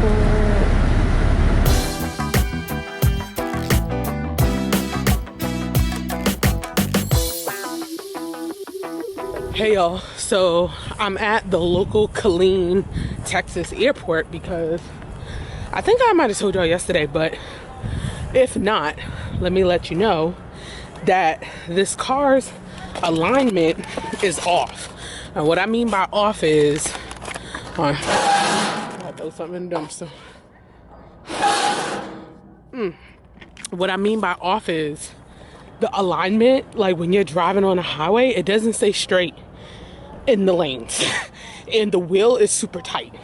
airport. Hey y'all, so I'm at the local Killeen, Texas airport because I think I might have told y'all yesterday, but if not, let me let you know that this car's alignment is off. And what I mean by off is, I throw something in the dumpster. What I mean by off is the alignment, like when you're driving on a highway, it doesn't stay straight in the lanes. And the wheel is super tight.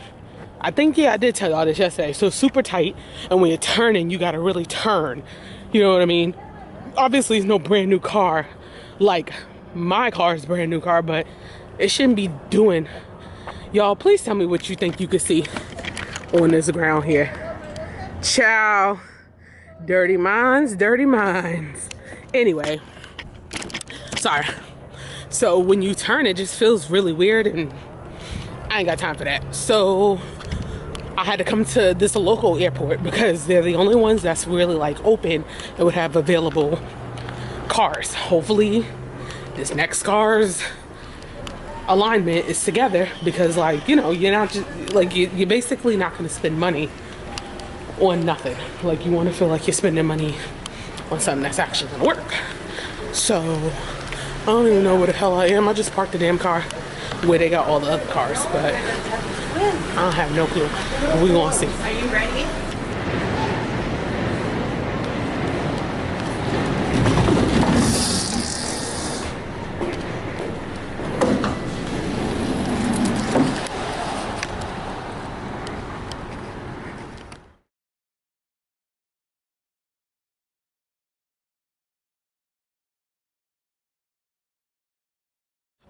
I think, yeah, I did tell y'all this yesterday. So super tight, and when you're turning, you gotta really turn. You know what I mean? Obviously, it's no brand new car like my car's brand new car, but it shouldn't be doing. Y'all, please tell me what you think you could see on this ground here. Ciao. Dirty minds, dirty minds. Anyway, sorry. So when you turn, it just feels really weird, and I ain't got time for that. So I had to come to this local airport because they're the only ones that's really like open that would have available cars. Hopefully this next car's alignment is together, because like, you know, you're not just like, you're basically not going to spend money on nothing. Like, you want to feel like you're spending money on something that's actually going to work. So I don't even know where the hell I am. I just parked the damn car where they got all the other cars, but I don't have no clue. We gonna see. Are you ready?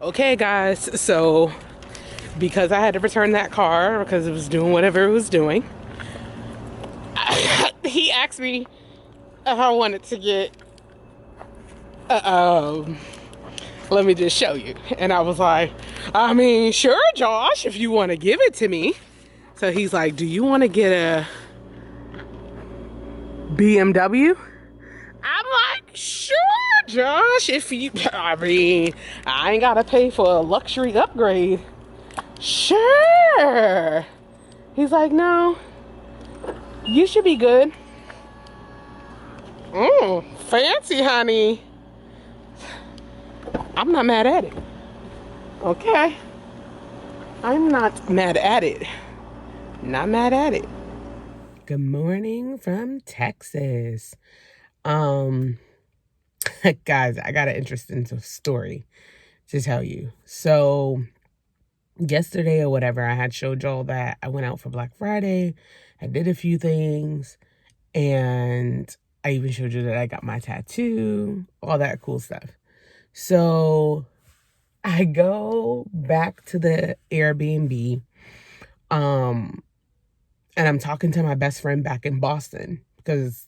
Okay guys, so because I had to return that car because it was doing whatever it was doing, he asked me if I wanted to get let me just show you. And I was like, I mean, sure, Josh, if you want to give it to me. So he's like, do you want to get a BMW? I'm like, sure, Josh, if you, I mean, I ain't gotta pay for a luxury upgrade. Sure. He's like, no, you should be good. Fancy, honey. I'm not mad at it. Okay. I'm not mad at it. Not mad at it. Good morning from Texas. Guys, I got an interesting story to tell you. So yesterday or whatever, I had showed y'all that I went out for Black Friday. I did a few things, and I even showed you that I got my tattoo, all that cool stuff. So I go back to the Airbnb, and I'm talking to my best friend back in Boston because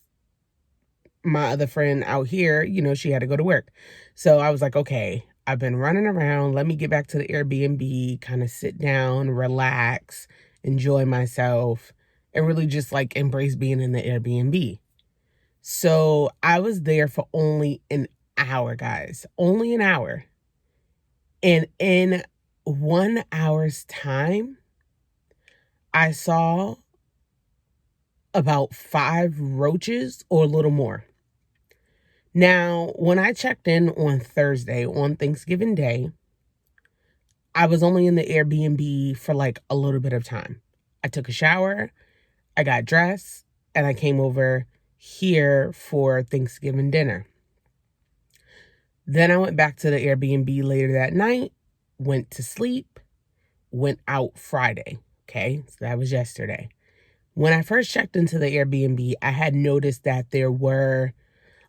my other friend out here, you know, she had to go to work. So I was like, okay, I've been running around. Let me get back to the Airbnb, kind of sit down, relax, enjoy myself, and really just like embrace being in the Airbnb. So I was there for only an hour, guys, only an hour. And in 1 hour's time, I saw about 5 roaches or a little more. Now, when I checked in on Thursday, on Thanksgiving Day, I was only in the Airbnb for like a little bit of time. I took a shower, I got dressed, and I came over here for Thanksgiving dinner. Then I went back to the Airbnb later that night, went to sleep, went out Friday. Okay, so that was yesterday. When I first checked into the Airbnb, I had noticed that there were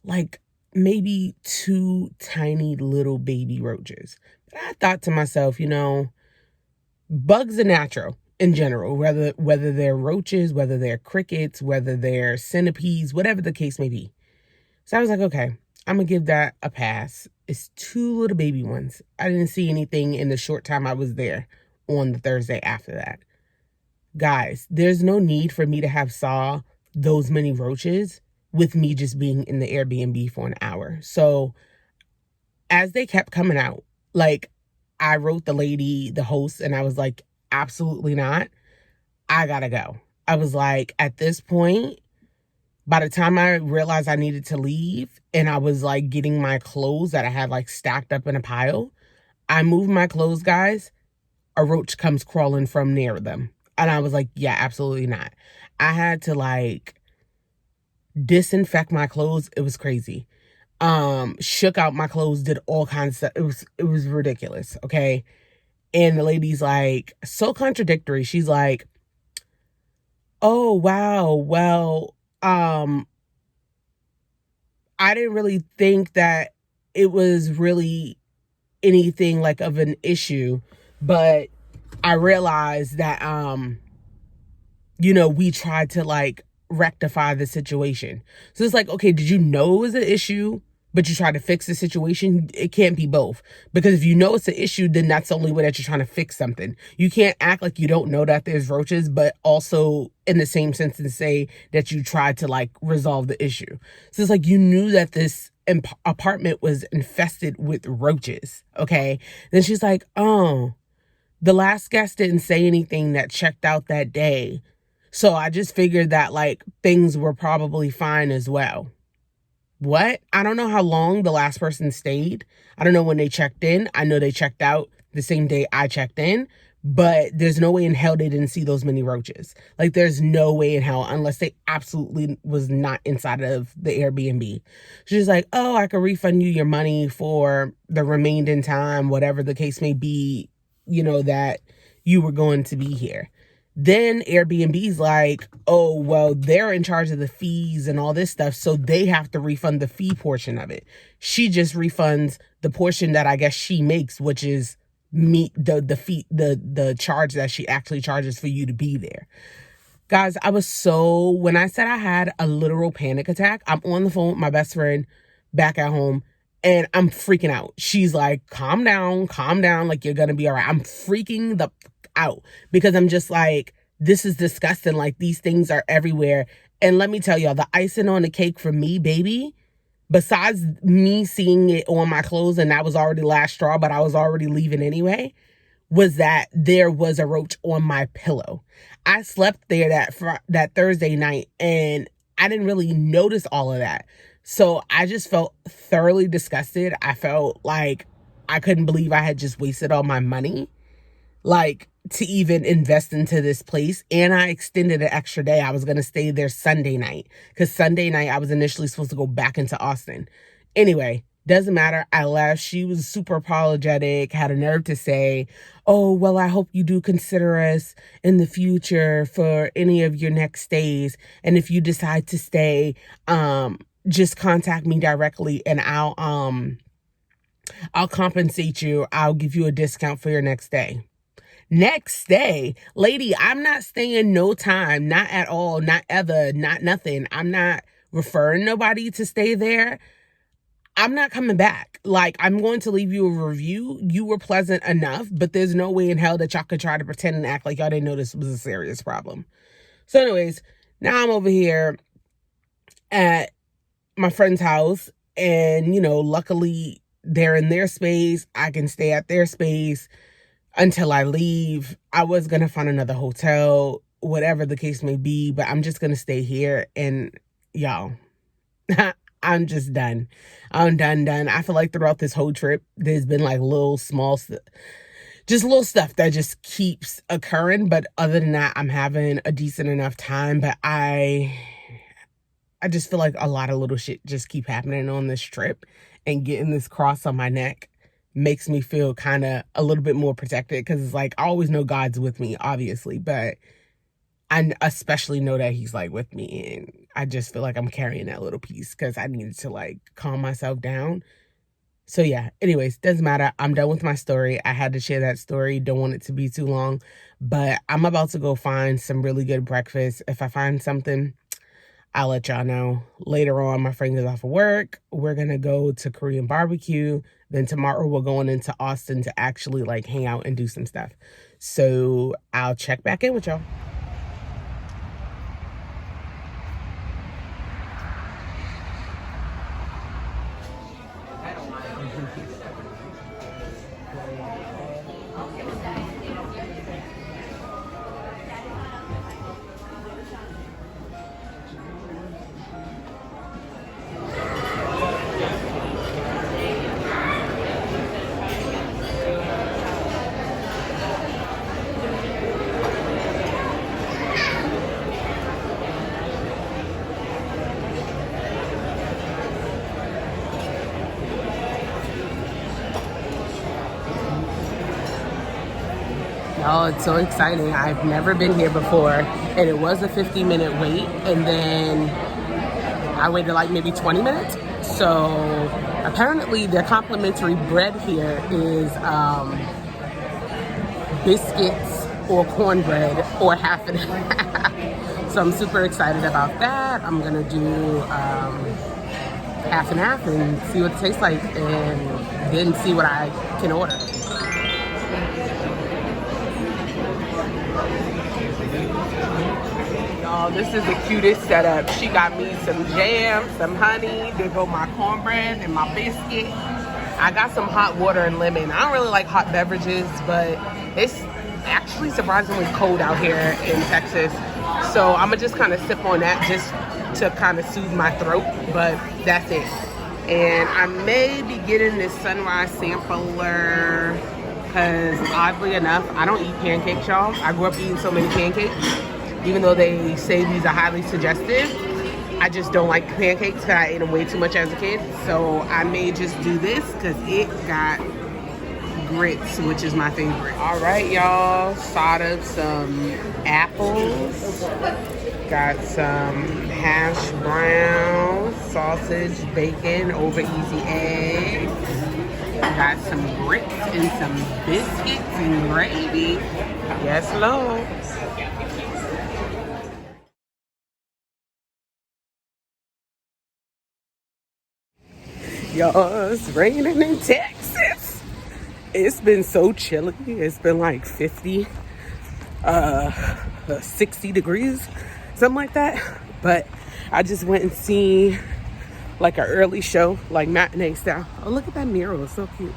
like maybe 2 tiny little baby roaches. But I thought to myself, you know, bugs are natural in general, whether they're roaches, whether they're crickets, whether they're centipedes, whatever the case may be. So I was like, okay, I'm going to give that a pass. It's 2 little baby ones. I didn't see anything in the short time I was there on the Thursday after that. Guys, there's no need for me to have saw those many roaches with me just being in the Airbnb for an hour. So as they kept coming out, like, I wrote the lady, the host, and I was like, absolutely not. I gotta go. I was like, at this point, by the time I realized I needed to leave and I was like getting my clothes that I had like stacked up in a pile, I moved my clothes, guys. A roach comes crawling from near them. And I was like, yeah, absolutely not. I had to like disinfect my clothes. It was crazy. Shook out my clothes, did all kinds of stuff. It was ridiculous. Okay. And the lady's like, so contradictory. She's like, oh wow, well, I didn't really think that it was really anything like of an issue, but I realized that we tried to like rectify the situation. So it's like, okay, did you know it was an issue, but you tried to fix the situation? It can't be both. Because if you know it's an issue, then that's the only way that you're trying to fix something. You can't act like you don't know that there's roaches, but also in the same sentence say that you tried to like resolve the issue. So it's like you knew that this apartment was infested with roaches. Okay. Then she's like, oh, the last guest didn't say anything that checked out that day. So I just figured that like things were probably fine as well. What? I don't know how long the last person stayed. I don't know when they checked in. I know they checked out the same day I checked in, but there's no way in hell they didn't see those many roaches. Like, there's no way in hell unless they absolutely was not inside of the Airbnb. She's like, oh, I could refund you your money for the remaining time, whatever the case may be, that you were going to be here. Then Airbnb's like, oh, well, they're in charge of the fees and all this stuff, so they have to refund the fee portion of it. She just refunds the portion that I guess she makes, which is the fee, the charge that she actually charges for you to be there. Guys, when I said I had a literal panic attack, I'm on the phone with my best friend back at home and I'm freaking out. She's like, calm down, like you're gonna be all right. I'm freaking the out because I'm just like, this is disgusting. Like, these things are everywhere. And let me tell y'all, the icing on the cake for me, baby, besides me seeing it on my clothes, and that was already last straw, but I was already leaving anyway, was that there was a roach on my pillow. I slept there that Thursday night and I didn't really notice all of that. So I just felt thoroughly disgusted. I felt like I couldn't believe I had just wasted all my money, like, to even invest into this place. And I extended an extra day. I was going to stay there Sunday night because Sunday night I was initially supposed to go back into Austin. Anyway, doesn't matter. I left. She was super apologetic, had a nerve to say, oh, well, I hope you do consider us in the future for any of your next stays. And if you decide to stay, just contact me directly and I'll compensate you. I'll give you a discount for your next stay. Next day, lady, I'm not staying no time, not at all, not ever, not nothing. I'm not referring nobody to stay there. I'm not coming back. Like, I'm going to leave you a review. You were pleasant enough, but there's no way in hell that y'all could try to pretend and act like y'all didn't know this was a serious problem. So anyways, now I'm over here at my friend's house and, luckily they're in their space. I can stay at their space until I leave. I was going to find another hotel, whatever the case may be, but I'm just going to stay here. And y'all, I'm just done. I'm done. I feel like throughout this whole trip, there's been like little stuff that just keeps occurring. But other than that, I'm having a decent enough time. But I just feel like a lot of little shit just keep happening on this trip, and getting this cross on my neck makes me feel kind of a little bit more protected, because it's like, I always know God's with me, obviously, but I especially know that he's like with me, and I just feel like I'm carrying that little piece because I needed to like calm myself down. So yeah, anyways, doesn't matter. I'm done with my story. I had to share that story. Don't want it to be too long, but I'm about to go find some really good breakfast. If I find something, I'll let y'all know. Later on, my friend is off of work. We're going to go to Korean barbecue. Then tomorrow we're going into Austin to actually like hang out and do some stuff. So I'll check back in with y'all. Y'all, it's so exciting. I've never been here before, and it was a 50-minute wait, and then I waited like maybe 20 minutes. So apparently the complimentary bread here is biscuits or cornbread or half and half. So I'm super excited about that. I'm gonna do half and half and see what it tastes like, and then see what I can order. Y'all, this is the cutest setup. She got me some jam, some honey, there go my cornbread and my biscuit. I got some hot water and lemon. I don't really like hot beverages, but it's actually surprisingly cold out here in Texas. So I'm gonna just kind of sip on that just to kind of soothe my throat, but that's it. And I may be getting this sunrise sampler because oddly enough, I don't eat pancakes, y'all. I grew up eating so many pancakes. Even though they say these are highly suggestive, I just don't like pancakes because I ate them way too much as a kid. So I may just do this because it got grits, which is my favorite. All right, y'all, sawed up some apples. Got some hash brown, sausage, bacon, over easy eggs. Got some grits and some biscuits and gravy. Yes, Lord. Y'all, it's raining in Texas. It's been so chilly. It's been like 50, 60 degrees, something like that. But I just went and seen like an early show, like matinee style. Oh, look at that mural, it's so cute.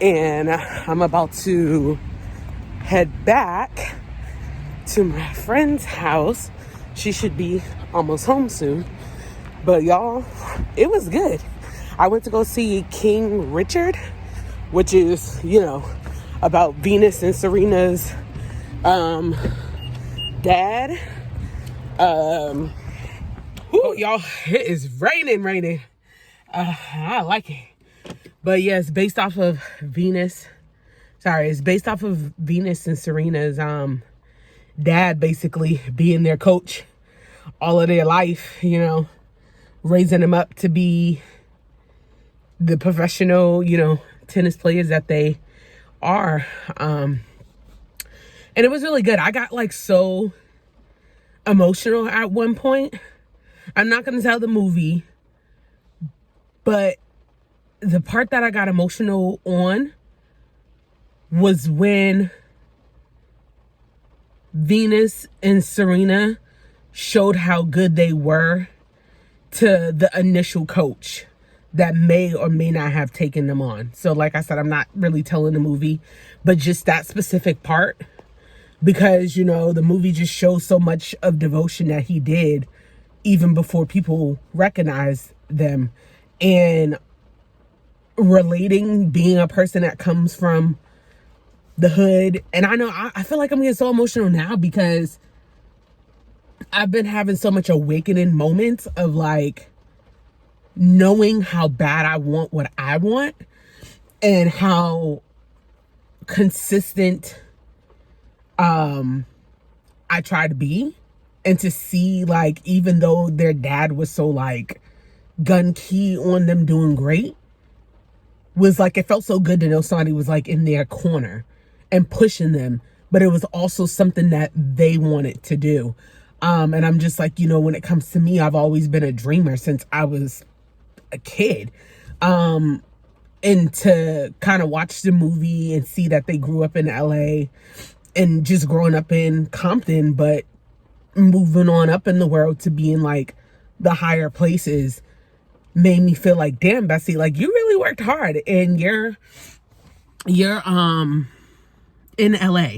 And I'm about to head back to my friend's house. She should be almost home soon. But y'all, it was good. I went to go see King Richard, which is, you know, about Venus and Serena's dad. Oh, y'all, it is raining. I like it. But yeah, it's based off of Venus. Sorry, it's based off of Venus and Serena's dad basically being their coach all of their life, you know, raising them up to be the professional, you know, tennis players that they are. And it was really good. I got like so emotional at one point. I'm not going to tell the movie, but the part that I got emotional on was when Venus and Serena showed how good they were to the initial coach that may or may not have taken them on. So like I said, I'm not really telling the movie, but just that specific part, because, you know, the movie just shows so much of devotion that he did even before people recognized them. And relating, being a person that comes from the hood. And I know I feel like I'm getting so emotional now because I've been having so much awakening moments of like knowing how bad I want what I want and how consistent I try to be. And to see, like, even though their dad was so like gun key on them doing great, was like, it felt so good to know somebody was like in their corner and pushing them, but it was also something that they wanted to do. And I'm just like, you know, when it comes to me, I've always been a dreamer since I was a kid. And to kind of watch the movie and see that they grew up in LA and just growing up in Compton, but moving on up in the world to be in like the higher places, made me feel like, damn, Bessie, like you really worked hard and you're in LA,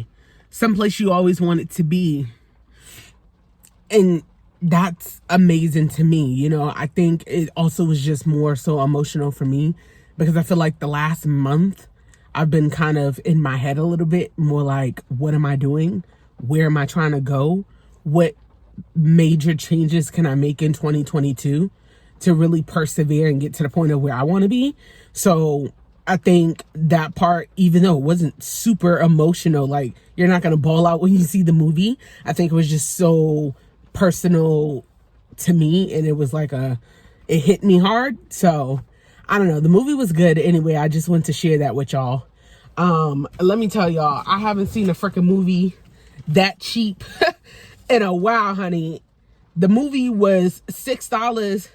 someplace you always wanted to be. And that's amazing to me. You know, I think it also was just more so emotional for me because I feel like the last month I've been kind of in my head a little bit more like, what am I doing? Where am I trying to go? What major changes can I make in 2022 to really persevere and get to the point of where I want to be? So I think that part, even though it wasn't super emotional, like you're not gonna bawl out when you see the movie, I think it was just so personal to me, and it was like it hit me hard. So I don't know, the movie was good anyway. I just wanted to share that with y'all. Let me tell y'all, I haven't seen a freaking movie that cheap in a while, honey. The movie was $6.25,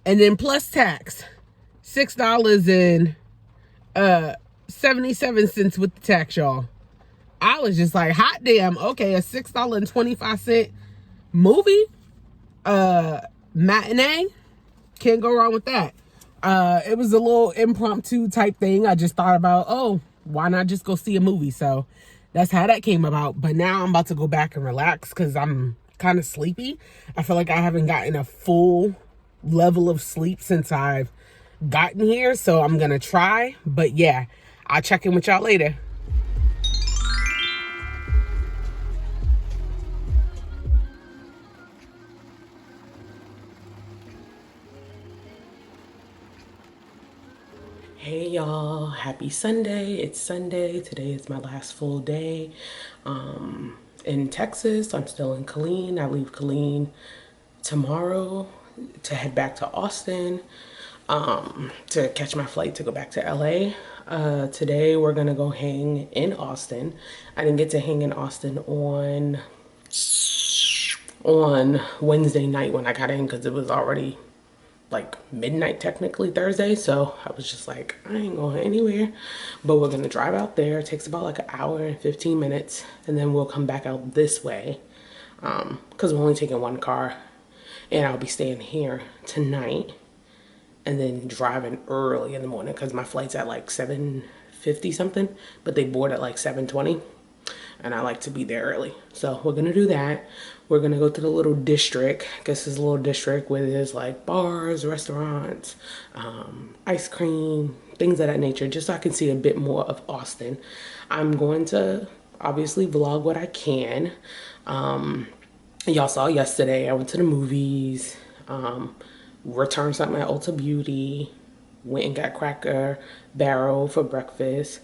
and then plus tax, $6.77 with the tax, y'all. I was just like, hot damn, okay, a $6.25 movie, matinee, can't go wrong with that. It was a little impromptu type thing. I just thought about, oh, why not just go see a movie? So that's how that came about. But now I'm about to go back and relax because I'm kind of sleepy. I feel like I haven't gotten a full level of sleep since I've gotten here. So I'm going to try. But yeah, I'll check in with y'all later. Hey y'all, happy Sunday. It's Sunday. Today is my last full day in Texas. I'm still in Killeen. I leave Killeen tomorrow to head back to Austin to catch my flight to go back to LA. Today we're gonna go hang in Austin. I didn't get to hang in Austin on Wednesday night when I got in because it was already like midnight technically Thursday, so I was just like, I ain't going anywhere. But we're gonna drive out there. It takes about like an hour and 15 minutes, and then we'll come back out this way because we're only taking one car, and I'll be staying here tonight and then driving early in the morning because my flight's at like 7:50 something, but they board at like 7:20, and I like to be there early. So we're gonna do that. We're gonna go to the little district. I guess it's a little district where there's like bars, restaurants, ice cream, things of that nature, just so I can see a bit more of Austin. I'm going to obviously vlog what I can. Y'all saw yesterday, I went to the movies, returned something at Ulta Beauty, went and got Cracker Barrel for breakfast.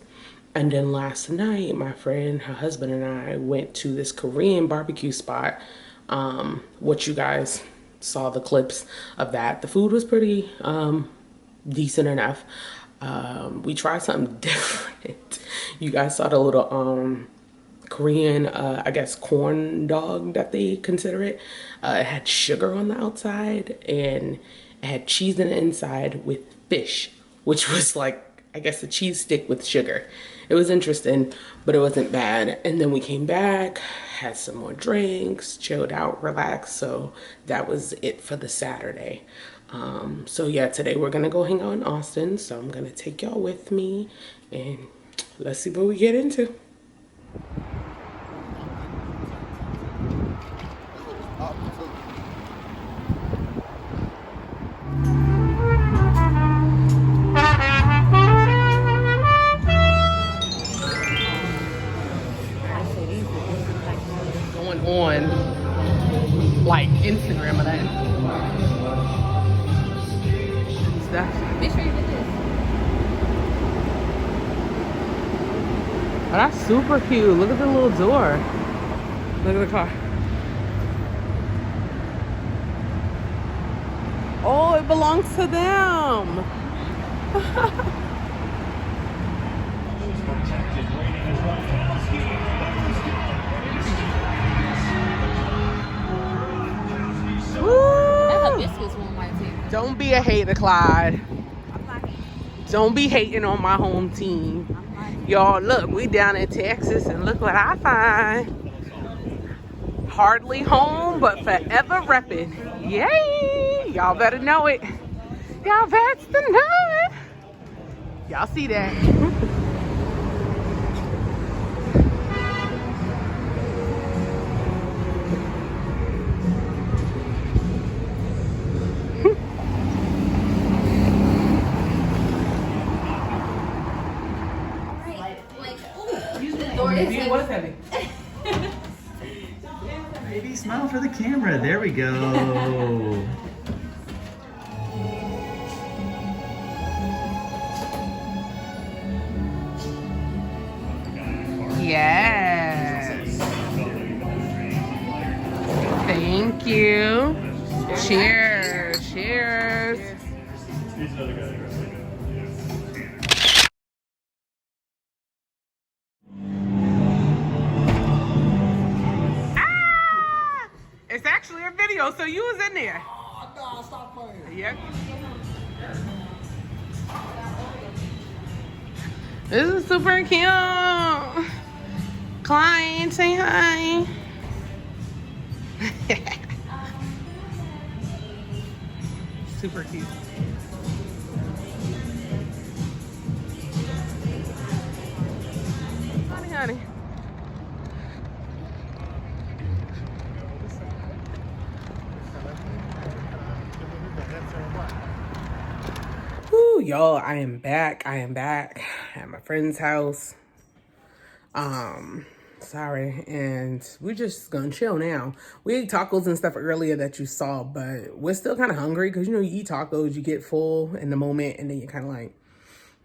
And then last night, my friend, her husband, and I went to this Korean barbecue spot, which you guys saw the clips of that. The food was pretty decent enough. We tried something different. You guys saw the little Korean, I guess, corn dog that they consider it. It had sugar on the outside, and it had cheese in the inside with fish, which was like, I guess, a cheese stick with sugar. It was interesting, but it wasn't bad. And then we came back, had some more drinks, chilled out, relaxed. So that was it for the Saturday. So yeah, today we're gonna go hang out in Austin. So I'm gonna take y'all with me, and let's see what we get into. On like Instagram of that stuff. Make sure you get this. Oh, that's super cute. Look at the little door. Look at the car. Oh, it belongs to them. Don't be a hater, Clyde. Don't be hating on my home team. Y'all, look, we down in Texas, and look what I find. Hardly home, but forever repping. Yay! Y'all better know it. Y'all better know it. Y'all see that? Maybe it was heavy. Maybe smile for the camera. There we go. Yes. Thank you. Cheers. Cheers. Ah! It's actually a video, so you was in there. Oh, no, stop playing. Yep. This is super cute. Klein, say hi. Super cute. Honey, honey. Woo, y'all, I am back. I am back at my friend's house. Sorry, and we're just gonna chill now. We ate tacos and stuff earlier that you saw, but we're still kind of hungry because, you know, you eat tacos, you get full in the moment, and then you're kind of like,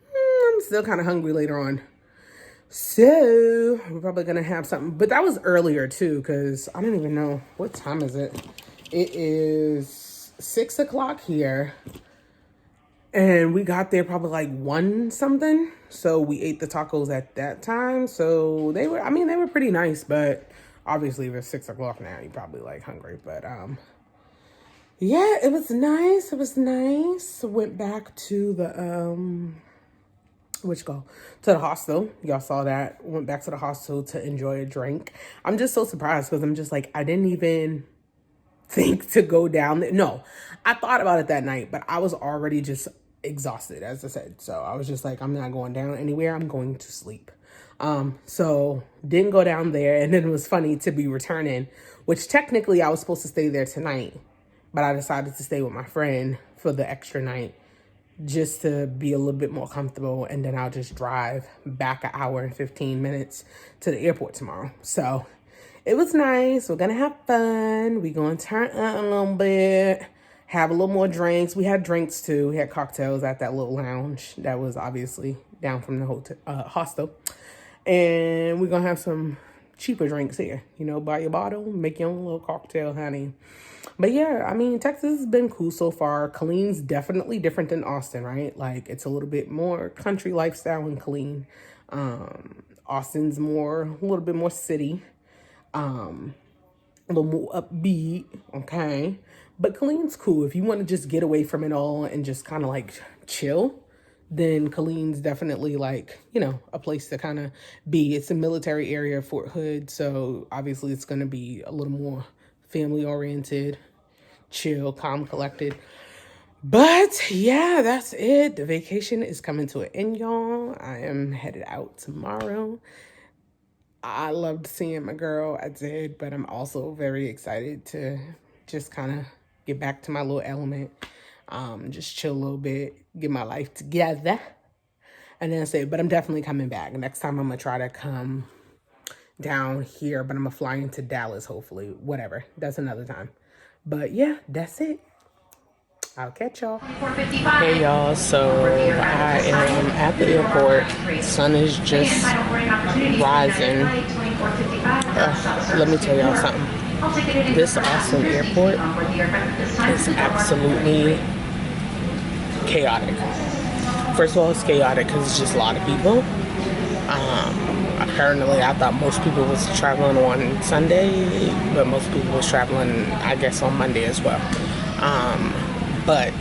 I'm still kind of hungry later on. So we're probably gonna have something, but that was earlier too, because I don't even know what time is it. It is 6 o'clock here. And we got there probably like 1 something. So we ate the tacos at that time. So they were, I mean, they were pretty nice, but obviously if it's 6 o'clock now, you're probably like hungry. But yeah, it was nice. It was nice. Went back to the to the hostel. Y'all saw that. Went back to the hostel to enjoy a drink. I'm just so surprised because I'm just like, I didn't even think to go down there. No, I thought about it that night, but I was already just exhausted, as I said. So I was just like, I'm not going down anywhere. I'm going to sleep. So didn't go down there. And then it was funny to be returning, which technically I was supposed to stay there tonight, but I decided to stay with my friend for the extra night just to be a little bit more comfortable. And then I'll just drive back 1 hour and 15 minutes to the airport tomorrow. So it was nice. We're gonna have fun. We're gonna turn up a little bit, have a little more drinks. We had drinks too. We had cocktails at that little lounge that was obviously down from the hotel, hostel. And we're gonna have some cheaper drinks here. You know, buy your bottle, make your own little cocktail, honey. But yeah, I mean, Texas has been cool so far. Killeen's definitely different than Austin, right? Like, it's a little bit more country lifestyle in Killeen. Austin's a little bit more city. A little more upbeat, okay? But Killeen's cool. If you want to just get away from it all and just kind of like chill, then Killeen's definitely like, you know, a place to kind of be. It's a military area, Fort Hood, so obviously it's going to be a little more family-oriented, chill, calm, collected. But yeah, that's it. The vacation is coming to an end, y'all. I am headed out tomorrow. I loved seeing my girl, I did, but I'm also very excited to just kind of get back to my little element, just chill a little bit, get my life together, and then say, but I'm definitely coming back. Next time I'm going to try to come down here, but I'm going to fly into Dallas, hopefully, whatever. That's another time. But yeah, that's it. I'll catch y'all. Hey y'all, so I am at the airport. The sun is just rising. Let me tell y'all something. This Austin airport is absolutely chaotic. First of all, it's chaotic because it's just a lot of people. Apparently, I thought most people was traveling on Sunday, but most people was traveling, I guess, on Monday as well. But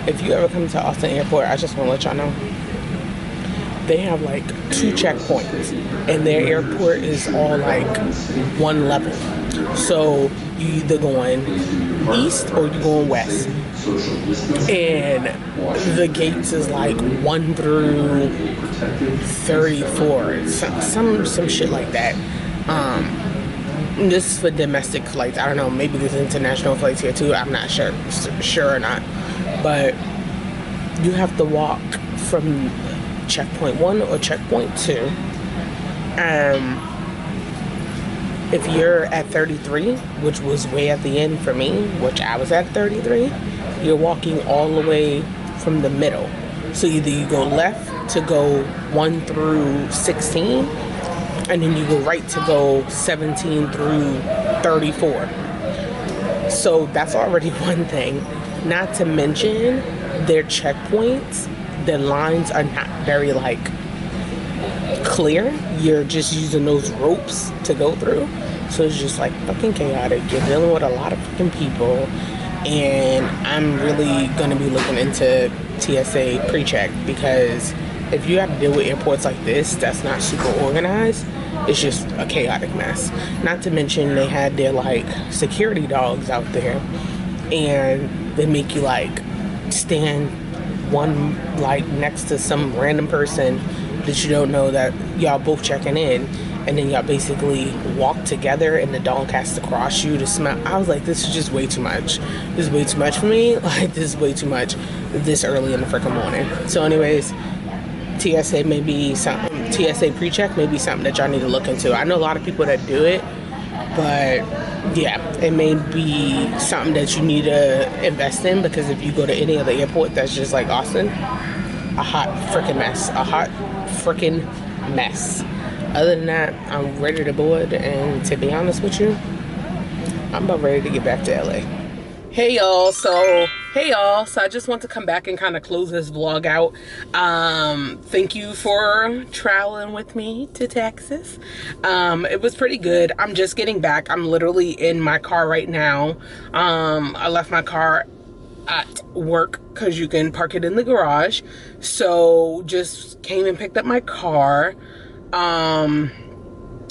if you ever come to Austin Airport, I just want to let y'all know, they have like 2 checkpoints, and their airport is all like one level. So you either going east or you going west. And the gates is like 1 through 34, some shit like that. This is for domestic flights. I don't know, maybe there's international flights here too. I'm not sure or not. But you have to walk from checkpoint 1 or checkpoint 2. If you're at 33, which was way at the end for me, which I was at 33, you're walking all the way from the middle. So either you go left to go 1 through 16, and then you go right to go 17 through 34. So that's already one thing. Not to mention their checkpoints, the lines are not very like clear. You're just using those ropes to go through. So it's just like fucking chaotic. You're dealing with a lot of fucking people. And I'm really gonna be looking into TSA pre-check, because if you have to deal with airports like this that's not super organized, it's just a chaotic mess. Not to mention they had their like security dogs out there, and they make you like stand one like next to some random person that you don't know, that y'all both checking in, and then y'all basically walk together and the dog has to cross you to smell. I was like, this is just way too much. This is way too much for me. Like, this is way too much this early in the freaking morning. So anyways, TSA may be something, TSA pre-check may be something that y'all need to look into. I know a lot of people that do it, but yeah, it may be something that you need to invest in, because if you go to any other airport that's just like Austin, a hot freaking mess. A hot freaking mess. Other than that, I'm ready to board, and to be honest with you, I'm about ready to get back to LA. Hey y'all, so I just want to come back and kind of close this vlog out. Thank you for traveling with me to Texas. It was pretty good. I'm just getting back. I'm literally in my car right now. I left my car at work because you can park it in the garage, so just came and picked up my car. And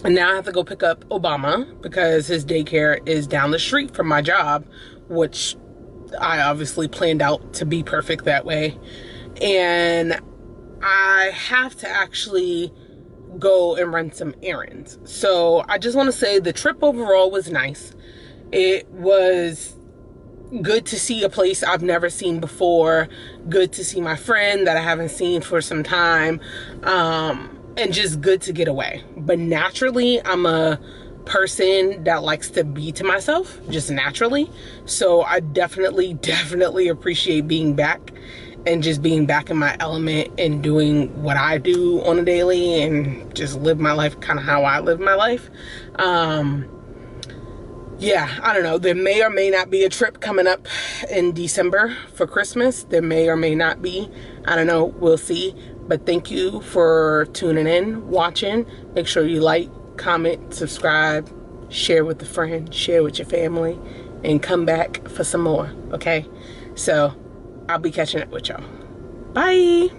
now I have to go pick up Obama because his daycare is down the street from my job, which I obviously planned out to be perfect that way. And I have to actually go and run some errands. So I just want to say the trip overall was nice. It was good to see a place I've never seen before. Good to see my friend that I haven't seen for some time. And just good to get away. But naturally, I'm a person that likes to be to myself, just naturally. So I definitely appreciate being back and just being back in my element and doing what I do on a daily and just live my life kind of how I live my life. Yeah, I don't know. There may or may not be a trip coming up in December for Christmas. There may or may not be. I don't know. We'll see. But thank you for tuning in, watching. Make sure you like, comment, subscribe, share with a friend, share with your family, and come back for some more, okay? So I'll be catching up with y'all. Bye.